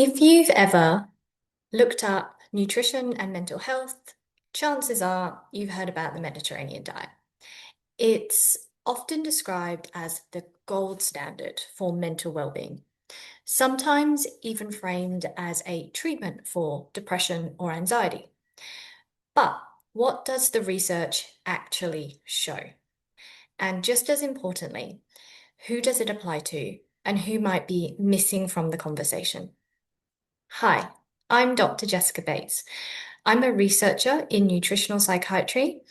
If you've ever looked up nutrition and mental health, chances are you've heard about the Mediterranean diet. It's often described as the gold standard for mental well-being, sometimes even framed as a treatment for depression or anxiety. But what does the research actually show? And just as importantly, who does it apply to and who might be missing from the conversation? Hi, I'm Dr. Jessica Bates. I'm a researcher in nutritional psychiatry,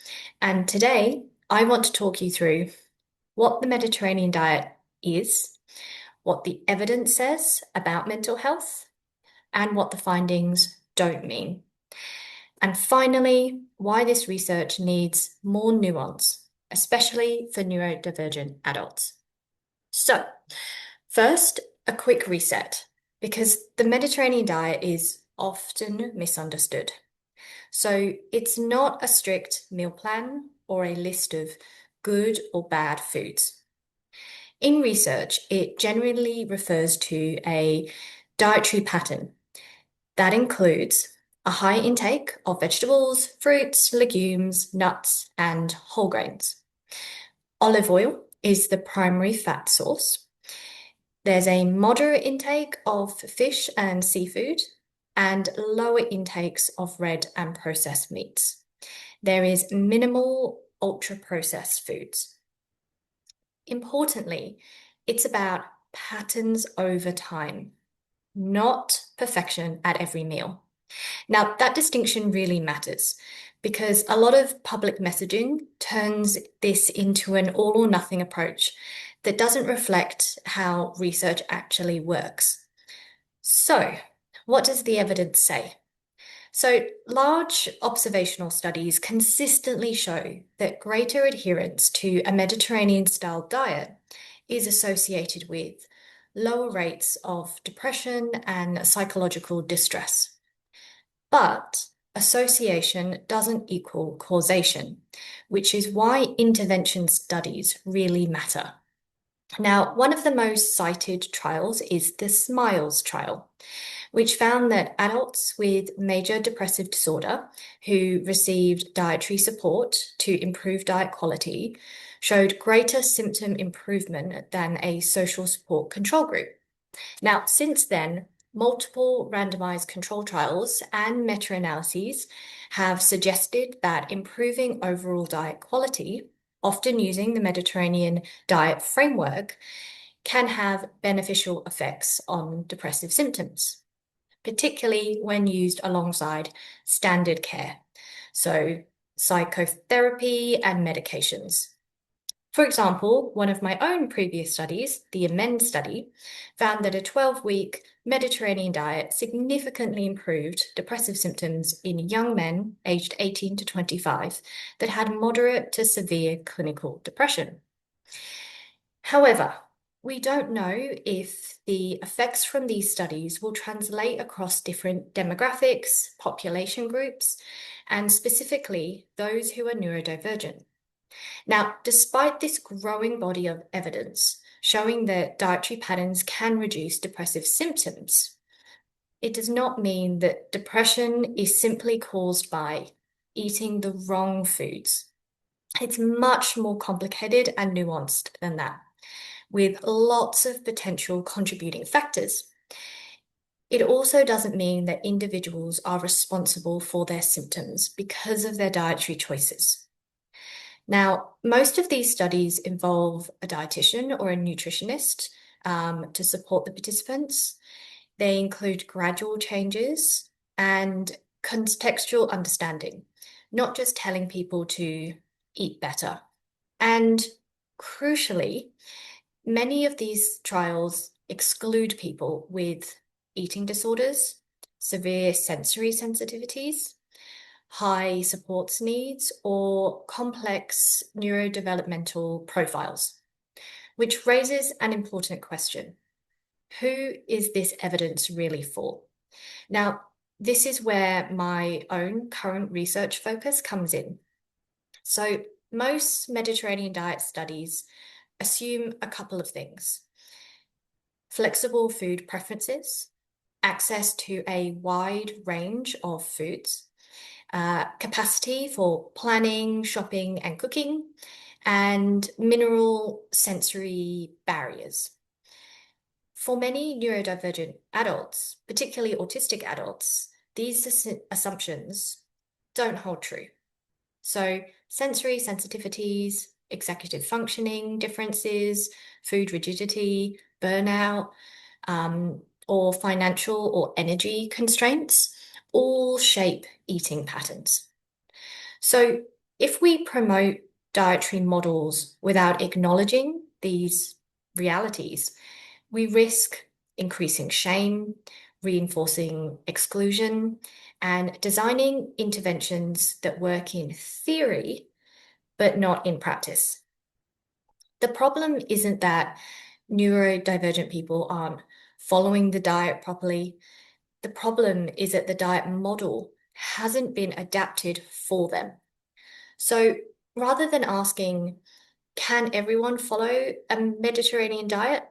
and today I want to talk you through what the Mediterranean diet is, what the evidence says about mental health, and what the findings don't mean. And finally, why this research needs more nuance, especially for neurodivergent adults. So, first, a quick reset, because the Mediterranean diet is often misunderstood. So it's not a strict meal plan or a list of good or bad foods. In research, it generally refers to a dietary pattern that includes a high intake of vegetables, fruits, legumes, nuts, and whole grains. Olive oil is the primary fat source. There's a moderate intake of fish and seafood, and lower intakes of red and processed meats. There is minimal ultra-processed foods. Importantly, it's about patterns over time, not perfection at every meal. Now, that distinction really matters because a lot of public messaging turns this into an all or nothing approach that doesn't reflect how research actually works. So, what does the evidence say? So, large observational studies consistently show that greater adherence to a Mediterranean-style diet is associated with lower rates of depression and psychological distress. But association doesn't equal causation, which is why intervention studies really matter. Now, one of the most cited trials is the SMILES trial, which found that adults with major depressive disorder who received dietary support to improve diet quality showed greater symptom improvement than a social support control group. Now, since then, multiple randomized control trials and meta-analyses have suggested that improving overall diet quality, often using the Mediterranean diet framework, can have beneficial effects on depressive symptoms, particularly when used alongside standard care, so psychotherapy and medications. For example, one of my own previous studies, the AMEND study, found that a 12-week Mediterranean diet significantly improved depressive symptoms in young men aged 18 to 25 that had moderate to severe clinical depression. However, we don't know if the effects from these studies will translate across different demographics, population groups, and specifically those who are neurodivergent. Now, despite this growing body of evidence showing that dietary patterns can reduce depressive symptoms, it does not mean that depression is simply caused by eating the wrong foods. It's much more complicated and nuanced than that, with lots of potential contributing factors. It also doesn't mean that individuals are responsible for their symptoms because of their dietary choices. Now, most of these studies involve a dietitian or a nutritionist to support the participants. They include gradual changes and contextual understanding, not just telling people to eat better. And crucially, many of these trials exclude people with eating disorders, severe sensory sensitivities, high supports needs, or complex neurodevelopmental profiles, which raises an important question. Who is this evidence really for? Now, this is where my own current research focus comes in. So most Mediterranean diet studies assume a couple of things: flexible food preferences, access to a wide range of foods, capacity for planning, shopping, and cooking, and mineral sensory barriers. For many neurodivergent adults, particularly autistic adults, these assumptions don't hold true. So, sensory sensitivities, executive functioning differences, food rigidity, burnout, or financial or energy constraints all shape eating patterns. So, if we promote dietary models without acknowledging these realities, we risk increasing shame, reinforcing exclusion, and designing interventions that work in theory, but not in practice. The problem isn't that neurodivergent people aren't following the diet properly. The problem is that the diet model hasn't been adapted for them. So rather than asking, can everyone follow a Mediterranean diet?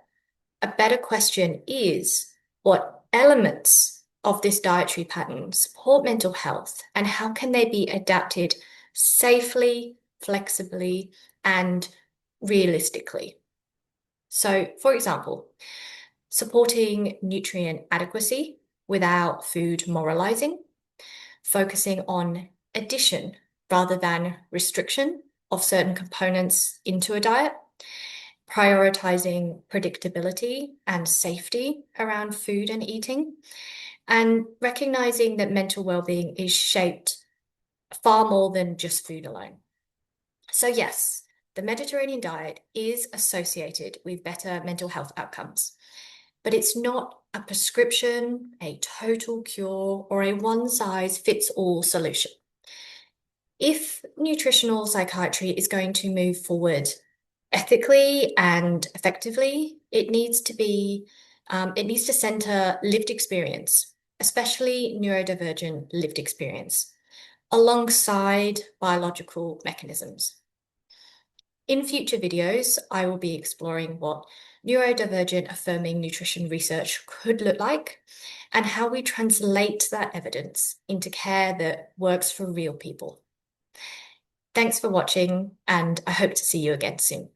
A better question is, what elements of this dietary pattern support mental health, and how can they be adapted safely, flexibly, and realistically? So, for example, supporting nutrient adequacy without food moralizing, focusing on addition rather than restriction of certain components into a diet, prioritizing predictability and safety around food and eating, and recognizing that mental well-being is shaped far more than just food alone. So yes, the Mediterranean diet is associated with better mental health outcomes, but it's not a prescription, a total cure, or a one-size-fits-all solution. If nutritional psychiatry is going to move forward ethically and effectively, it needs to center lived experience, especially neurodivergent lived experience, alongside biological mechanisms. In future videos, I will be exploring what neurodivergent affirming nutrition research could look like and how we translate that evidence into care that works for real people. Thanks for watching, and I hope to see you again soon.